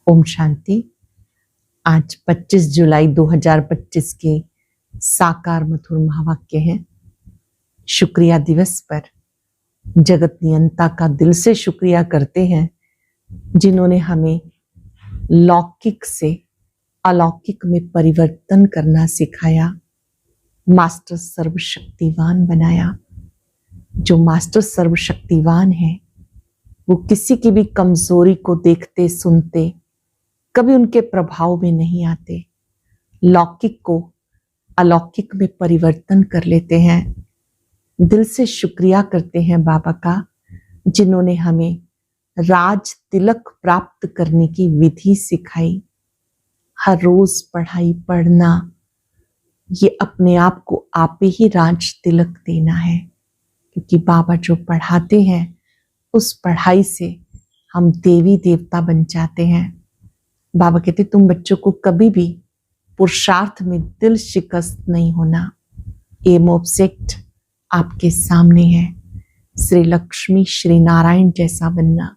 ओम शांति। आज 25 जुलाई 2025 के साकार मधुर महावाक्य हैं। शुक्रिया दिवस पर जगत नियंता का दिल से शुक्रिया करते हैं, जिन्होंने हमें लौकिक से अलौकिक में परिवर्तन करना सिखाया, मास्टर सर्वशक्तिवान बनाया। जो मास्टर सर्वशक्तिवान है वो किसी की भी कमजोरी को देखते सुनते कभी उनके प्रभाव में नहीं आते, लौकिक को अलौकिक में परिवर्तन कर लेते हैं। दिल से शुक्रिया करते हैं बाबा का, जिन्होंने हमें राज तिलक प्राप्त करने की विधि सिखाई। हर रोज पढ़ाई पढ़ना, ये अपने आप को आप ही राज तिलक देना है, क्योंकि बाबा जो पढ़ाते हैं उस पढ़ाई से हम देवी देवता बन जाते हैं। बाबा कहते तुम बच्चों को कभी भी पुरुषार्थ में दिल शिकस्त नहीं होना। एम ऑब्जेक्ट आपके सामने है, श्री लक्ष्मी श्री नारायण जैसा बनना।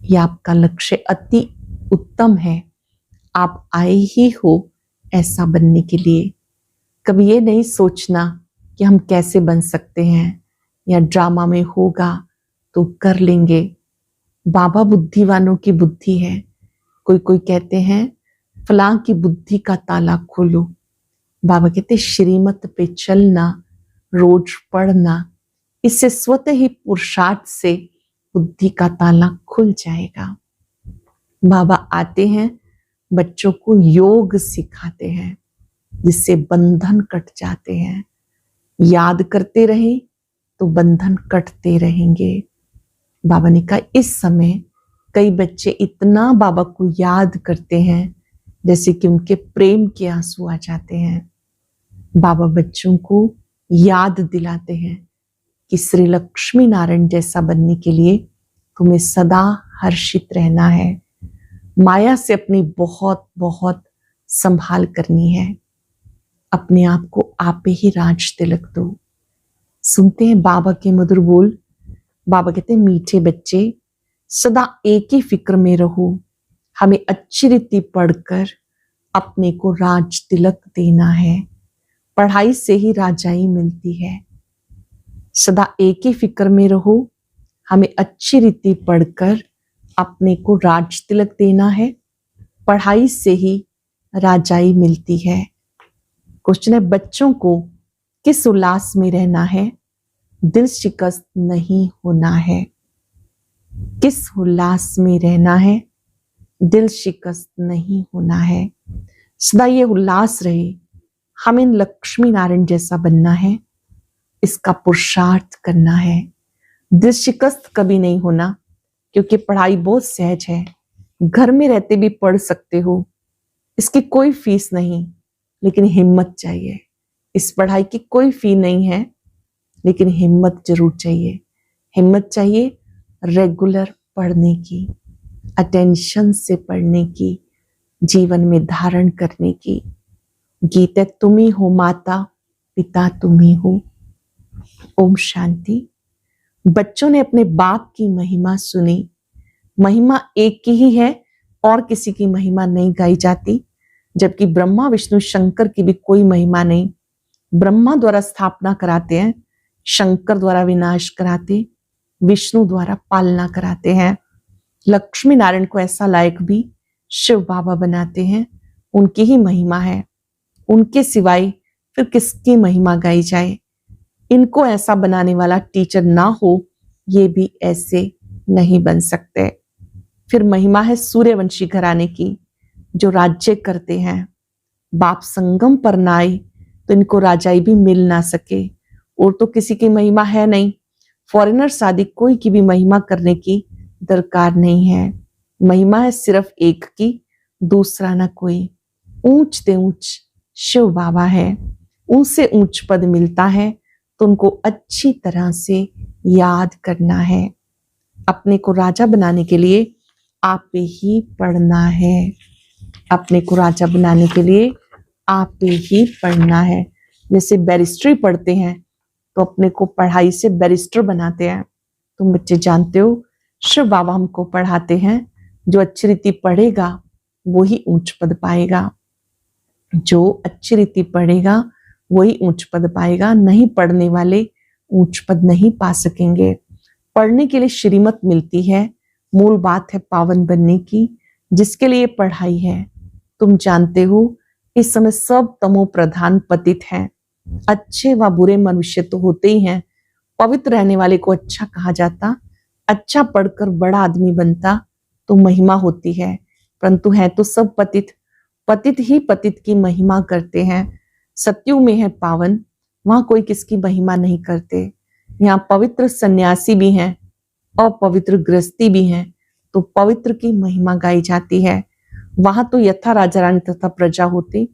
यह आपका लक्ष्य अति उत्तम है। आप आए ही हो ऐसा बनने के लिए। कभी ये नहीं सोचना कि हम कैसे बन सकते हैं या ड्रामा में होगा तो कर लेंगे। बाबा बुद्धिवानों की बुद्धि है। कोई कोई कहते हैं फलां की बुद्धि का ताला खोलो। बाबा कहते श्रीमत पे चलना, रोज पढ़ना, इससे स्वतः ही पुरुषार्थ से बुद्धि का ताला खुल जाएगा। बाबा आते हैं, बच्चों को योग सिखाते हैं, जिससे बंधन कट जाते हैं। याद करते रहे तो बंधन कटते रहेंगे। बाबा ने कहा इस समय कई बच्चे इतना बाबा को याद करते हैं जैसे कि उनके प्रेम के आंसू आ जाते हैं। बाबा बच्चों को याद दिलाते हैं कि श्री लक्ष्मी नारायण जैसा बनने के लिए तुम्हें सदा हर्षित रहना है। माया से अपनी बहुत बहुत संभाल करनी है। अपने आप को आप ही राज तिलक दो। सुनते हैं बाबा के मधुर बोल। बाबा कहते हैं मीठे बच्चे सदा एक ही फिक्र में रहो, हमें अच्छी रीति पढ़कर अपने को राज तिलक देना है। पढ़ाई से ही राजाई मिलती है। सदा एक ही फिक्र में रहो, हमें अच्छी रीति पढ़कर अपने को राज तिलक देना है। पढ़ाई से ही राजाई मिलती है। क्वेश्चन है बच्चों को किस उल्लास में रहना है? दिल शिकस्त नहीं होना है। किस उल्लास में रहना है? दिल शिकस्त नहीं होना है। सदा ये उल्लास रहे, हमें लक्ष्मी नारायण जैसा बनना है, इसका पुरुषार्थ करना है। दिल शिकस्त कभी नहीं होना, क्योंकि पढ़ाई बहुत सहज है। घर में रहते भी पढ़ सकते हो, इसकी कोई फीस नहीं, लेकिन हिम्मत चाहिए। इस पढ़ाई की कोई फी नहीं है, लेकिन हिम्मत जरूर चाहिए। हिम्मत चाहिए रेगुलर पढ़ने की, अटेंशन से पढ़ने की, जीवन में धारण करने की। गीता तुम ही हो माता, पिता तुम ही हो। ओम शांति। बच्चों ने अपने बाप की महिमा सुनी। महिमा एक की ही है और किसी की महिमा नहीं गाई जाती, जबकि ब्रह्मा विष्णु शंकर की भी कोई महिमा नहीं। ब्रह्मा द्वारा स्थापना कराते हैं, शंकर द्वारा विनाश कराते, विष्णु द्वारा पालना कराते हैं। लक्ष्मी नारायण को ऐसा लायक भी शिव बाबा बनाते हैं। उनकी ही महिमा है, उनके सिवाय फिर किसकी महिमा गाई जाए। इनको ऐसा बनाने वाला टीचर ना हो, ये भी ऐसे नहीं बन सकते। फिर महिमा है सूर्यवंशी घराने की, जो राज्य करते हैं। बाप संगम पर ना आए तो इनको राजाई भी मिल ना सके, और तो किसी की महिमा है नहीं। फॉरेनर्स आदि कोई की भी महिमा करने की दरकार नहीं है। महिमा है सिर्फ एक की, दूसरा ना कोई। ऊंच ते ऊंच शिव बाबा है, उनसे ऊंच पद मिलता है तो उनको अच्छी तरह से याद करना है। अपने को राजा बनाने के लिए आप ही पढ़ना है। अपने को राजा बनाने के लिए आप ही पढ़ना है। जैसे बैरिस्ट्री पढ़ते हैं तो अपने को पढ़ाई से बैरिस्टर बनाते हैं। तुम बच्चे जानते हो शिव बाबा हमको पढ़ाते हैं जो अच्छी रीति पढ़ेगा वही ऊंच पद पाएगा, जो अच्छी रीति पढ़ेगा वही ऊंच पद पाएगा। नहीं पढ़ने वाले ऊंच पद नहीं पा सकेंगे। पढ़ने के लिए श्रीमत मिलती है, मूल बात है पावन बनने की, जिसके लिए पढ़ाई है। तुम जानते हो इस समय सब तमो प्रधान पतित हैं। अच्छे व बुरे मनुष्य तो होते ही हैं। पवित्र रहने वाले को अच्छा कहा जाता, अच्छा पढ़कर बड़ा आदमी बनता तो महिमा होती है, परंतु है तो सब पतित। पतित ही पतित की महिमा करते हैं। सत्युग में है पावन, वहां कोई किसकी महिमा नहीं करते। यहाँ पवित्र सन्यासी भी हैं और पवित्र गृहस्थी भी हैं, तो पवित्र की महिमा गाई जाती है। वहां तो यथा राजा रानी तथा प्रजा होती,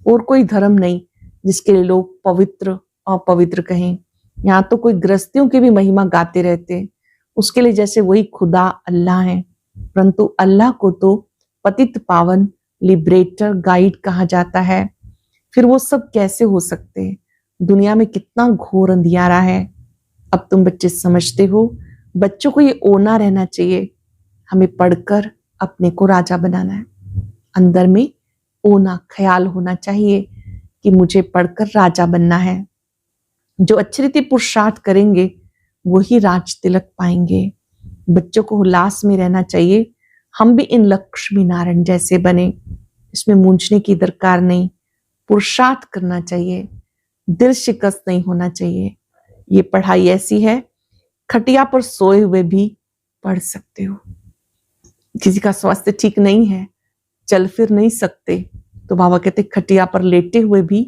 और कोई धर्म नहीं जिसके लिए लोग पवित्र और पवित्र कहें। यहाँ तो कोई गृहस्थियों की भी महिमा गाते रहते, उसके लिए जैसे वही खुदा अल्लाह है, परंतु अल्लाह को तो पतित पावन लिबरेटर गाइड कहा जाता है। फिर वो सब कैसे हो सकते? दुनिया में कितना घोर अंधियारा है। अब तुम बच्चे समझते हो, बच्चों को ये ओना रहना चाहिए, हमें पढ़कर अपने को राजा बनाना है। अंदर में ओना ख्याल होना चाहिए कि मुझे पढ़कर राजा बनना है। जो अच्छी रीति पुरुषार्थ करेंगे वही राज तिलक पाएंगे। बच्चों को उल्लास में रहना चाहिए, हम भी इन लक्ष्मी नारायण जैसे बने, इसमें मूंझने की दरकार नहीं। पुरुषार्थ करना चाहिए, दिल शिकस्त नहीं होना चाहिए। ये पढ़ाई ऐसी है, खटिया पर सोए हुए भी पढ़ सकते हो। किसी का स्वास्थ्य ठीक नहीं है, चल फिर नहीं सकते, तो बाबा कहते खटिया पर लेटे हुए भी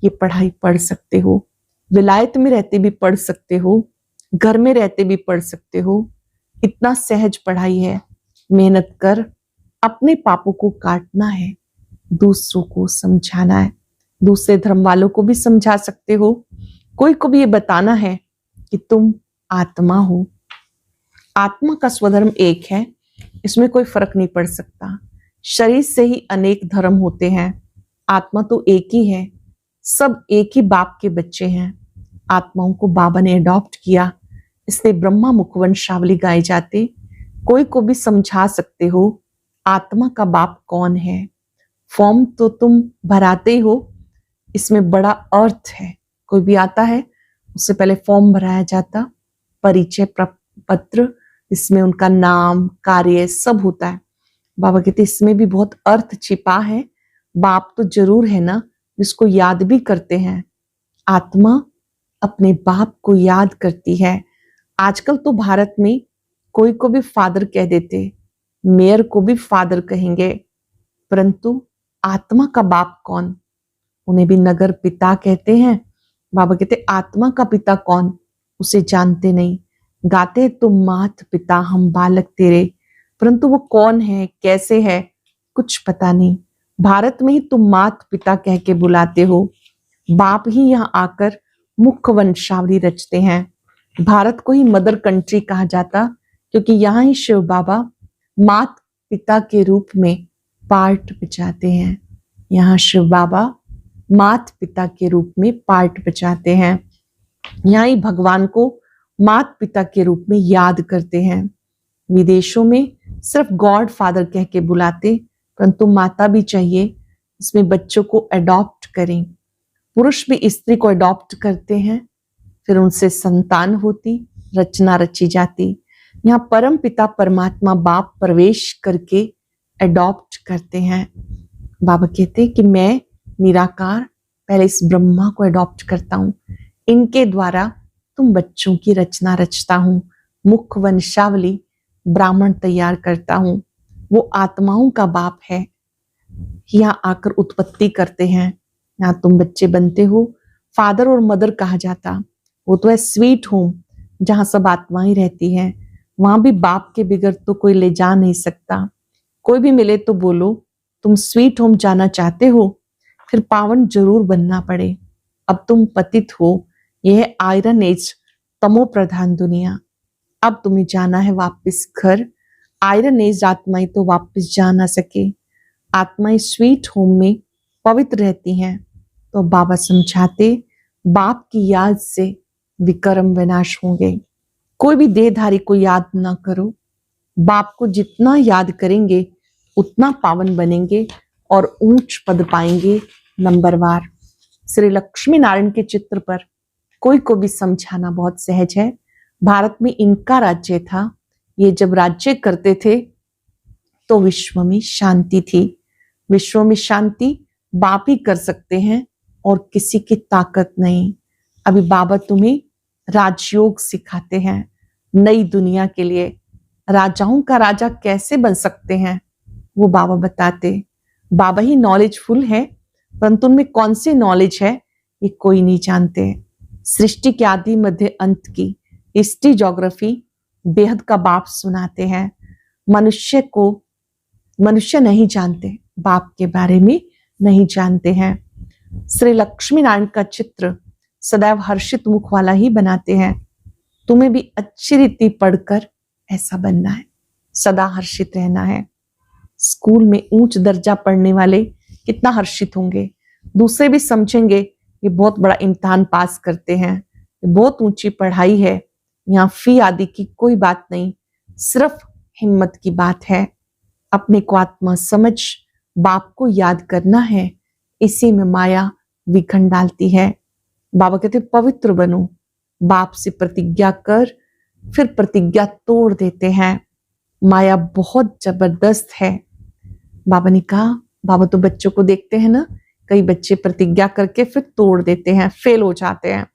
ये पढ़ाई पढ़ सकते हो। विलायत में रहते भी पढ़ सकते हो, घर में रहते भी पढ़ सकते हो। इतना सहज पढ़ाई है। मेहनत कर, अपने पापों को काटना है, दूसरों को समझाना है। दूसरे धर्म वालों को भी समझा सकते हो, कोई को भी ये बताना है कि तुम आत्मा हो। आत्मा का स्वधर्म एक है, इसमें कोई फर्क नहीं पड़ सकता। शरीर से ही अनेक धर्म होते हैं, आत्मा तो एक ही है। सब एक ही बाप के बच्चे हैं। आत्माओं को बाबा ने अडॉप्ट किया, इसलिए ब्रह्मा मुखवंशावली गाए जाते। कोई को भी समझा सकते हो आत्मा का बाप कौन है। फॉर्म तो तुम भराते ही हो, इसमें बड़ा अर्थ है। कोई भी आता है उससे पहले फॉर्म भराया जाता, परिचय पत्र, इसमें उनका नाम, कार्य सब होता है। बाबा कहते इसमें भी बहुत अर्थ छिपा है। बाप तो जरूर है ना, जिसको याद भी करते हैं। आत्मा अपने बाप को याद करती है। आजकल तो भारत में कोई को भी फादर कह देते, मेयर को भी फादर कहेंगे, परंतु आत्मा का बाप कौन? उन्हें भी नगर पिता कहते हैं। बाबा कहते आत्मा का पिता कौन, उसे जानते नहीं। गाते तुम मात पिता हम बालक तेरे, परंतु वो कौन है, कैसे है, कुछ पता नहीं। भारत में ही तुम मात पिता कह के बुलाते हो, बाप ही यहाँ आकर मुख्य वंशावली रचते हैं। भारत को ही मदर कंट्री कहा जाता, क्योंकि यहाँ ही शिव बाबा मात पिता के रूप में पार्ट बजाते हैं। यहाँ शिव बाबा मात पिता के रूप में पार्ट बजाते हैं। यहाँ ही भगवान को मात पिता के रूप में याद करते हैं। विदेशों में सिर्फ गॉड फादर कह के बुलाते, परंतु माता भी चाहिए, इसमें बच्चों को अडॉप्ट करें। पुरुष भी स्त्री को अडॉप्ट करते हैं, फिर उनसे संतान होती, रचना रची जाती। यहाँ परम पिता परमात्मा बाप प्रवेश करके अडॉप्ट करते हैं। बाबा कहते कि मैं निराकार पहले इस ब्रह्मा को अडॉप्ट करता हूँ, इनके द्वारा तुम बच्चों की रचना रचता हूँ, मुख्य वंशावली ब्राह्मण तैयार करता हूँ। वो आत्माओं का बाप है, यहाँ आकर उत्पत्ति करते हैं। यहाँ तुम बच्चे बनते हो, फादर और मदर कहा जाता। वो तो है स्वीट होम, जहाँ सब आत्माएं रहती हैं। वहां भी बाप के बिगड़ तो कोई ले जा नहीं सकता। कोई भी मिले तो बोलो तुम स्वीट होम जाना चाहते हो, फिर पावन जरूर बनना पड़े। अब तुम पतित हो, यह है आयरन एज, तमो प्रधान दुनिया। अब तुम्हें जाना है वापस घर। आयरन एज आत्माएं तो वापस जा ना सके, आत्माएं स्वीट होम में पवित्र रहती हैं। तो बाबा समझाते बाप की याद से विकर्म विनाश होंगे। कोई भी देहधारी को याद ना करो, बाप को जितना याद करेंगे उतना पावन बनेंगे और ऊंच पद पाएंगे नंबरवार। श्री लक्ष्मी नारायण के चित्र पर कोई को भी समझाना बहुत सहज है। भारत में इनका राज्य था। ये जब राज्य करते थे तो विश्व में शांति थी। विश्व में शांति बाप ही कर सकते हैं और किसी की ताकत नहीं। अभी बाबा तुम्हें राजयोग सिखाते हैं नई दुनिया के लिए। राजाओं का राजा कैसे बन सकते हैं वो बाबा बताते। बाबा ही नॉलेजफुल है, परंतु उनमें कौन सी नॉलेज है ये कोई नहीं जानते। सृष्टि के आदि मध्य अंत की हिस्ट्री ज्योग्राफी बेहद का बाप सुनाते हैं। मनुष्य नहीं जानते, बाप के बारे में नहीं जानते हैं। श्री लक्ष्मी नारायण का चित्र सदैव हर्षित मुख वाला ही बनाते हैं। तुम्हें भी अच्छी रीति पढ़कर ऐसा बनना है, सदा हर्षित रहना है। स्कूल में उच्च दर्जा पढ़ने वाले कितना हर्षित होंगे, दूसरे भी समझेंगे ये बहुत बड़ा इम्तिहान पास करते हैं, ये बहुत ऊंची पढ़ाई है। यहाँ फी आदि की कोई बात नहीं, सिर्फ हिम्मत की बात है। अपने को आत्मा समझ बाप को याद करना है, इसी में माया विघन डालती है। बाबा कहते पवित्र बनो, बाप से प्रतिज्ञा कर, फिर प्रतिज्ञा तोड़ देते हैं। माया बहुत जबरदस्त है। बाबा ने कहा, बाबा तो बच्चों को देखते हैं ना, कई बच्चे प्रतिज्ञा करके फिर तोड़ देते हैं, फेल हो जाते हैं,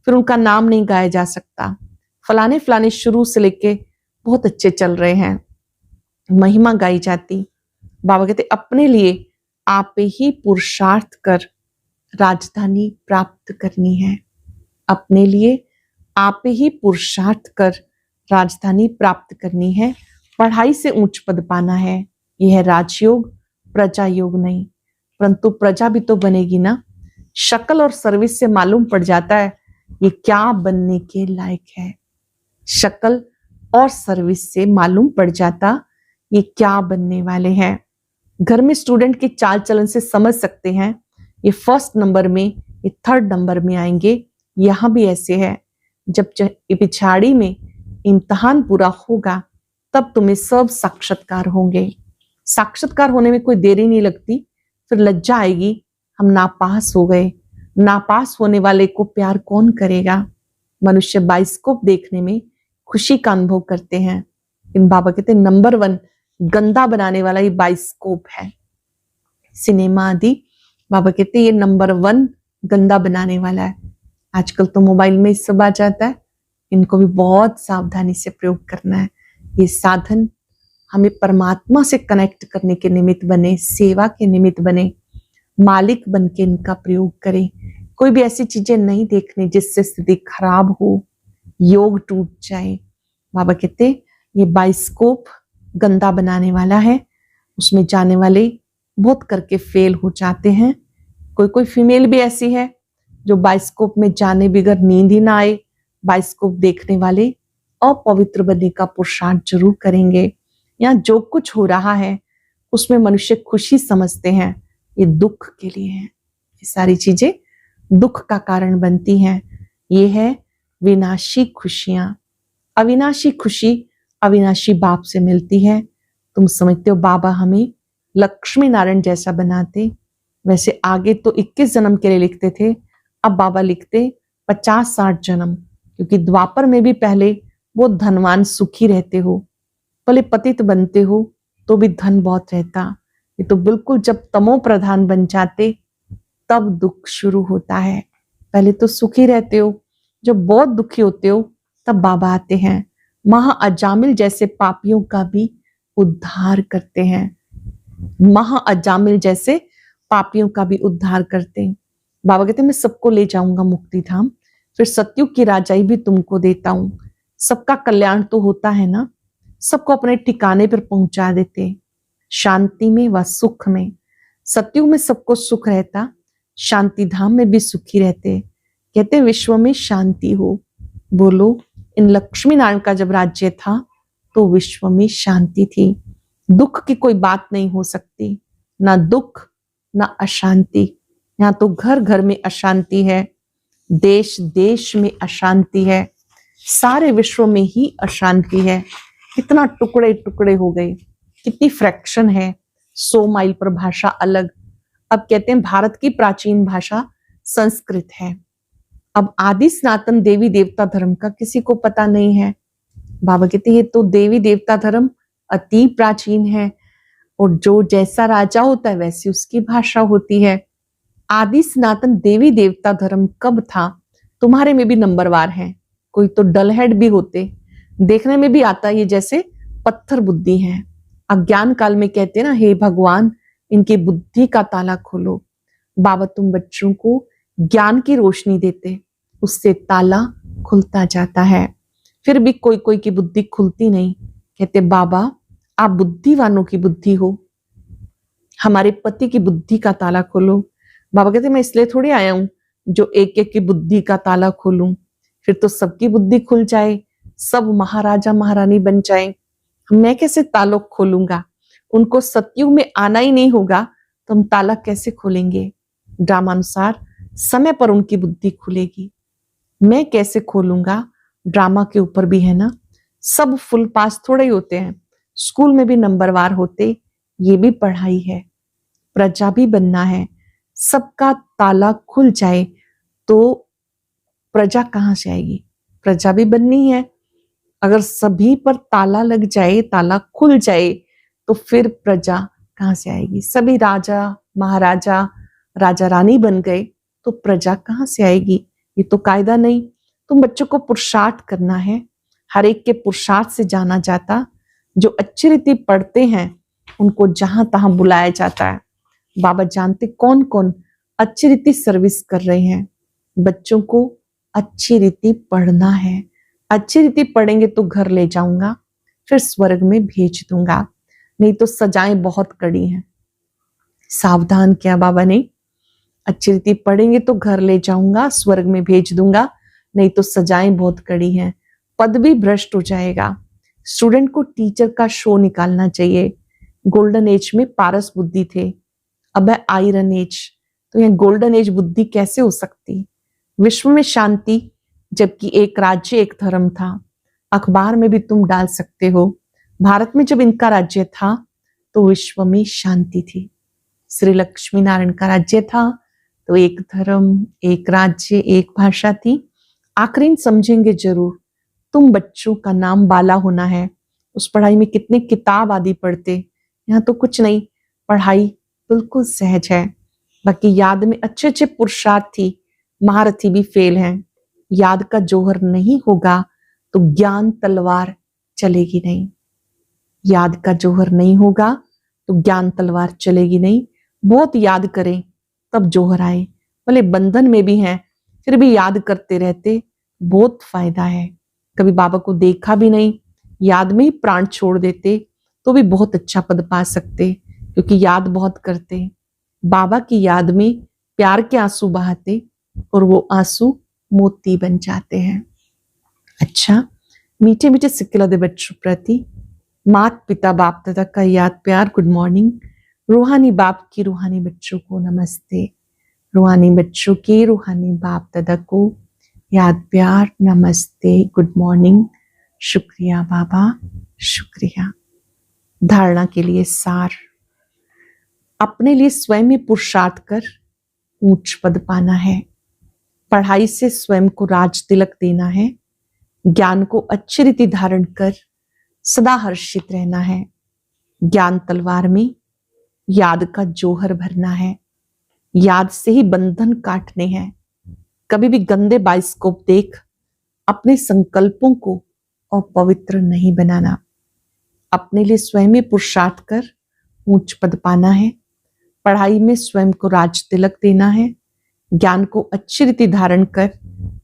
फिर उनका नाम नहीं गाया जा सकता। फलाने फलाने शुरू से लेके बहुत अच्छे चल रहे हैं, महिमा गाई जाती। बाबा कहते अपने लिए आप ही पुरुषार्थ कर राजधानी प्राप्त करनी है। अपने लिए आप ही पुरुषार्थ कर राजधानी प्राप्त करनी है। पढ़ाई से उच्च पद पाना है। यह है राजयोग, प्रजा योग नहीं। परंतु प्रजा भी तो बनेगी ना। शक्ल और सर्विस से मालूम पड़ जाता है ये क्या बनने के लायक है। शक्ल और सर्विस से मालूम पड़ जाता ये क्या बनने वाले हैं। घर में स्टूडेंट की चाल चलन से समझ सकते हैं ये फर्स्ट नंबर में, ये थर्ड नंबर में आएंगे। यहां भी ऐसे है। जब पिछाड़ी में इम्तिहान पूरा होगा तब तुम्हें सब साक्षात्कार होंगे। साक्षात्कार होने में कोई देरी नहीं लगती। फिर लज्जा आएगी, हम नापास हो गए। नापास होने वाले को प्यार कौन करेगा। मनुष्य बाइस्कोप देखने में खुशी का अनुभव करते हैं। इन बाबा कहते नंबर 1 गंदा बनाने वाला ये बाइस्कोप है। सिनेमा आदि बाबा कहते ये नंबर 1 गंदा बनाने वाला है। आजकल तो मोबाइल में सब आ जाता है, इनको भी बहुत सावधानी से प्रयोग करना है। ये साधन हमें परमात्मा से कनेक्ट करने के निमित्त बने, सेवा के निमित्त बने। मालिक बन के इनका प्रयोग करें। कोई भी ऐसी चीजें नहीं देखने जिससे स्थिति खराब हो, योग टूट जाए। बाबा कहते ये बाइस्कोप गंदा बनाने वाला है। उसमें जाने वाले बहुत करके फेल हो जाते हैं। कोई फीमेल भी ऐसी है जो बाइस्कोप में जाने बगैर नींद ही ना आए। बाइस्कोप देखने वाले अपवित्र बनने का पुरुषार्थ जरूर करेंगे। यहाँ जो कुछ हो रहा है उसमें मनुष्य खुशी समझते हैं, ये दुख के लिए है। ये सारी चीजें दुख का कारण बनती हैं। ये है विनाशी खुशियां। अविनाशी खुशी अविनाशी बाप से मिलती है। तुम समझते हो बाबा हमें लक्ष्मी नारायण जैसा बनाते, वैसे आगे तो 21 जन्म के लिए लिखते थे, अब बाबा लिखते 50-60 जन्म, क्योंकि द्वापर में भी पहले बहुत धनवान सुखी रहते हो, भले पतित बनते हो तो भी धन बहुत रहता। ये तो बिल्कुल जब तमो प्रधान बन जाते तब दुख शुरू होता है। पहले तो सुखी रहते हो, जब बहुत दुखी होते हो तब बाबा आते हैं। महा अजामिल जैसे पापियों का भी उद्धार करते हैं। महा अजामिल जैसे पापियों का भी उद्धार करते हैं। बाबा कहते हैं मैं सबको ले जाऊंगा मुक्ति धाम, फिर सतयुग की राजाई भी तुमको देता हूं। सबका कल्याण तो होता है ना, सबको अपने ठिकाने पर पहुंचा देते, शांति में व सुख में। सतयुग में सबको सुख रहता, शांति धाम में भी सुखी रहते। कहते विश्व में शांति हो। बोलो इन लक्ष्मी नारायण का जब राज्य था तो विश्व में शांति थी। दुख की कोई बात नहीं हो सकती, ना दुख ना अशांति। यहाँ तो घर घर में अशांति है, देश देश में अशांति है, सारे विश्व में ही अशांति है। कितना टुकड़े टुकड़े हो गए, कितनी फ्रैक्शन है, 100 माइल पर भाषा अलग। अब कहते हैं भारत की प्राचीन भाषा संस्कृत है। अब आदि सनातन देवी देवता धर्म का किसी को पता नहीं है। बाबा कहते हैं ये तो देवी देवता धर्म अति प्राचीन है, और जो जैसा राजा होता है वैसी उसकी भाषा होती है। आदि सनातन देवी देवता धर्म कब था? तुम्हारे में भी नंबरवार है, कोई तो डल हेड भी होते, देखने में भी आता ये जैसे पत्थर बुद्धि है। अज्ञान काल में कहते हैं ना, हे भगवान इनकी बुद्धि का ताला खोलो। बाबा तुम बच्चों को ज्ञान की रोशनी देते, उससे ताला खुलता जाता है। फिर भी कोई कोई की बुद्धि खुलती नहीं। कहते बाबा आप बुद्धिवानों की बुद्धि हो, हमारे पति की बुद्धि का ताला खोलो। बाबा कहते मैं इसलिए थोड़ी आया हूं जो एक एक की बुद्धि का ताला खोलूं, फिर तो सबकी बुद्धि खुल जाए, सब महाराजा महारानी बन जाए, मैं कैसे तालों खोलूंगा? उनको सतयुग में आना ही नहीं होगा तो हम ताला कैसे खोलेंगे? ड्रामानुसार समय पर उनकी बुद्धि खुलेगी, मैं कैसे खोलूंगा? ड्रामा के ऊपर भी है ना, सब फुल पास थोड़े ही होते हैं, स्कूल में भी नंबरवार होते, ये भी पढ़ाई है, प्रजा भी बनना है। सबका ताला खुल जाए तो प्रजा कहां से आएगी? प्रजा भी बननी है। अगर सभी पर ताला लग जाए, ताला खुल जाए, तो फिर प्रजा कहां से आएगी? सभी राजा महाराजा राजा रानी बन गए तो प्रजा कहां से आएगी? ये तो कायदा नहीं। तुम बच्चों को पुरुषार्थ करना है, हर एक के पुरुषार्थ से जाना जाता। जो अच्छी रीति पढ़ते हैं उनको जहां तहां बुलाया जाता है। बाबा जानते कौन कौन अच्छी रीति सर्विस कर रहे हैं। बच्चों को अच्छी रीति पढ़ना है, अच्छी रीति पढ़ेंगे तो घर ले जाऊंगा, फिर स्वर्ग में भेज दूंगा, नहीं तो सजाएं बहुत कड़ी हैं। सावधान किया बाबा ने, अच्छी रीति पढ़ेंगे तो घर ले जाऊंगा, स्वर्ग में भेज दूंगा, नहीं तो सजाएं बहुत कड़ी हैं, पद भी भ्रष्ट हो जाएगा। स्टूडेंट को टीचर का शो निकालना चाहिए। गोल्डन एज में पारस बुद्धि थे, अब है आयरन एज, तो यह गोल्डन एज बुद्धि कैसे हो सकती? विश्व में शांति, जबकि एक राज्य एक धर्म था। अखबार में भी तुम डाल सकते हो, भारत में जब इनका राज्य था तो विश्व में शांति थी। श्री लक्ष्मी नारायण का राज्य था तो एक धर्म, एक राज्य, एक भाषा थी। आखिरी समझेंगे जरूर। तुम बच्चों का नाम बाला होना है। उस पढ़ाई में कितने किताब आदि पढ़ते, यहाँ तो कुछ नहीं, पढ़ाई बिल्कुल सहज है। बाकी याद में अच्छे अच्छे पुरुषार्थी महारथी भी फेल हैं। याद का जौहर नहीं होगा तो ज्ञान तलवार चलेगी नहीं। याद का जौहर नहीं होगा तो ज्ञान तलवार चलेगी नहीं। बहुत याद करें तब जौहर आए। भले बंधन में भी हैं फिर भी याद करते रहते, बहुत फायदा है। कभी बाबा को देखा भी नहीं, याद में ही प्राण छोड़ देते तो भी बहुत अच्छा पद पा सकते, क्योंकि याद बहुत करते। बाबा की याद में प्यार के आंसू बहाते और वो आंसू मोती बन जाते हैं। अच्छा, मीठे मीठे सिक्के दे बच्चों प्रति मात पिता बाप दादा का याद प्यार गुड मॉर्निंग। रूहानी बाप की रूहानी बच्चों को नमस्ते। रूहानी बच्चों के रूहानी बाप दादा को याद प्यार नमस्ते, गुड मॉर्निंग। शुक्रिया बाबा, शुक्रिया। धारणा के लिए सार, अपने लिए स्वयं ही पुरुषार्थ कर ऊंच पद पाना है। पढ़ाई से स्वयं को राज तिलक देना है। ज्ञान को अच्छी रीति धारण कर सदा हर्षित रहना है। ज्ञान तलवार में याद का जौहर भरना है। याद से ही बंधन काटने हैं। कभी भी गंदे बाइस्कोप देख अपने संकल्पों को अपवित्र नहीं बनाना। अपने लिए स्वयं ही पुरुषार्थ कर ऊंच पद पाना है। पढ़ाई में स्वयं को राज तिलक देना है। ज्ञान को अच्छी रीति धारण कर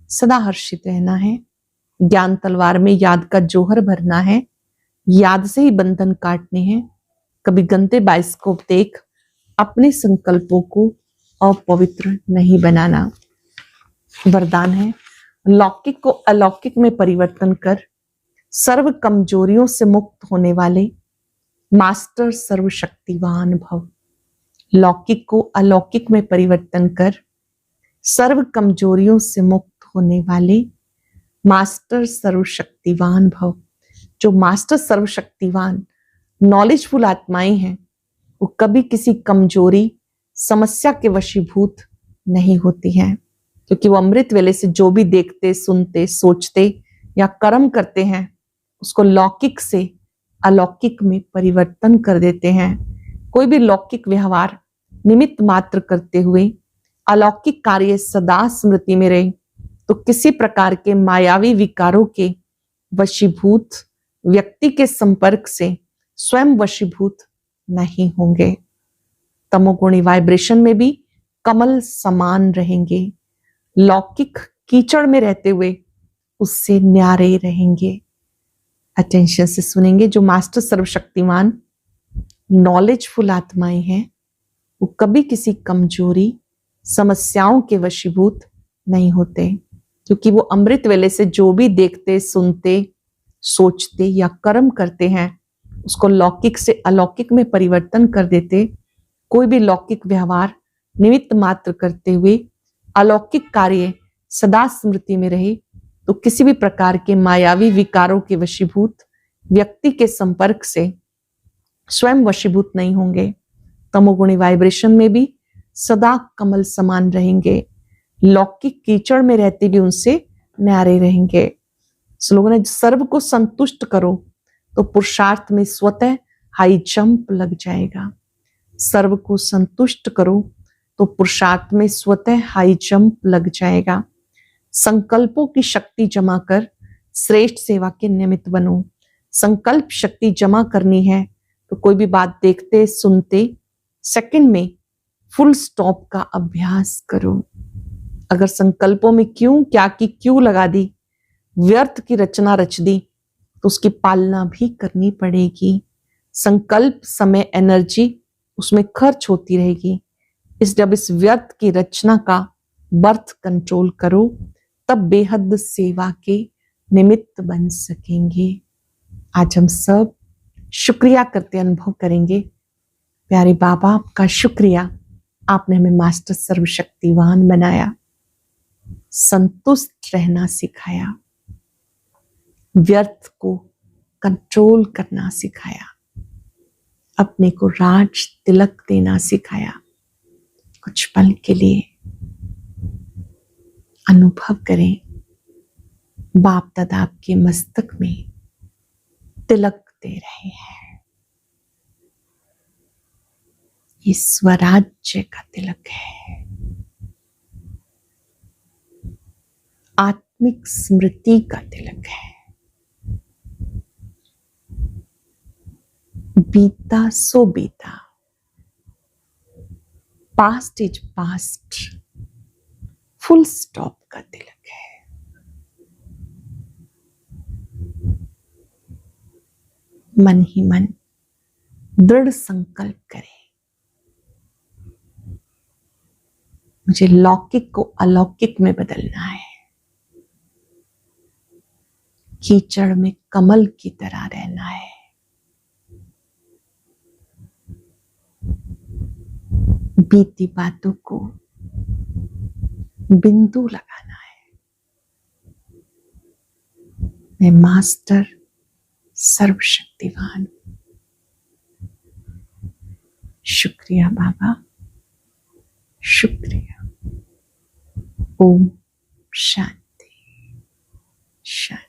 सदा हर्षित रहना है। ज्ञान तलवार में याद का जौहर भरना है। याद से ही बंधन काटने हैं। कभी गंदे बाइस्कोप देख अपने संकल्पों को अपवित्र नहीं बनाना। वरदान है, लौकिक को अलौकिक में परिवर्तन कर सर्व कमजोरियों से मुक्त होने वाले मास्टर सर्वशक्तिवान भव। लौकिक को अलौकिक में परिवर्तन कर सर्व कमजोरियों से मुक्त होने वाले मास्टर सर्वशक्तिवान भव। जो मास्टर सर्वशक्तिवान नॉलेजफुल आत्माएं हैं, वो कभी किसी कमजोरी समस्या के वशीभूत नहीं होती हैं, क्योंकि वो अमृत वेले से जो भी देखते, सुनते, सोचते या कर्म करते हैं, उसको लौकिक से अलौकिक में परिवर्तन कर देते हैं। कोई भी लौकिक व्यवहार निमित्त मात्र करते हुए अलौकिक कार्य सदा स्मृति में रहे, तो किसी प्रकार के मायावी विकारों के वशीभूत व्यक्ति के संपर्क से स्वयं वशीभूत नहीं होंगे। तमोगुणी वाइब्रेशन में भी कमल समान रहेंगे, लौकिक कीचड़ में रहते हुए उससे न्यारे रहेंगे। अटेंशन से सुनेंगे। जो मास्टर सर्वशक्तिमान नॉलेजफुल आत्माएं हैं, वो कभी किसी कमजोरी समस्याओं के वशीभूत नहीं होते, क्योंकि वो अमृत वेले से जो भी देखते, सुनते, सोचते या कर्म करते हैं, उसको लौकिक से अलौकिक में परिवर्तन कर देते। कोई भी लौकिक व्यवहार निमित्त मात्र करते हुए अलौकिक कार्य सदा स्मृति में रहे, तो किसी भी प्रकार के मायावी विकारों के वशीभूत व्यक्ति के संपर्क से स्वयं वशीभूत नहीं होंगे। तमोगुणी वाइब्रेशन में भी सदा कमल समान रहेंगे, लौकिक कीचड़ में रहते भी उनसे न्यारे रहेंगे। स्लोगन है, सर्व को संतुष्ट करो तो पुरुषार्थ में स्वतः हाई जंप लग जाएगा। सर्व को संतुष्ट करो तो पुरुषार्थ में स्वतः हाई जंप लग जाएगा। संकल्पों की शक्ति जमा कर श्रेष्ठ सेवा के निमित्त बनो। संकल्प शक्ति जमा करनी है तो कोई भी बात देखते, सुनते सेकंड में फुल स्टॉप का अभ्यास करो। अगर संकल्पों में क्यों, क्या की क्यों लगा दी, व्यर्थ की रचना रच दी, तो उसकी पालना भी करनी पड़ेगी। संकल्प, समय, एनर्जी उसमें खर्च होती रहेगी। जब इस व्यर्थ की रचना का बर्थ कंट्रोल करो, तब बेहद सेवा के निमित्त बन सकेंगे। आज हम सब शुक्रिया करते अनुभव करेंगे। प्यारे बाबा, आपका शुक्रिया, आपने हमें मास्टर सर्वशक्तिवान बनाया, संतुष्ट रहना सिखाया, व्यर्थ को कंट्रोल करना सिखाया, अपने को राज तिलक देना सिखाया। कुछ पल के लिए अनुभव करें, बाप दादा आपके मस्तक में तिलक दे रहे हैं। ये स्वराज्य का तिलक है, आत्मिक स्मृति का तिलक है। बीता सो बीता, past is past, full stop का तिलक है। मन ही मन दृढ़ संकल्प करें, मुझे लौकिक को अलौकिक में बदलना है, कीचड़ में कमल की तरह रहना है। बीती बातों को बिंदु लगाना है। मैं मास्टर सर्वशक्तिवान। शुक्रिया बाबा, शुक्रिया। ओम शांति शांति।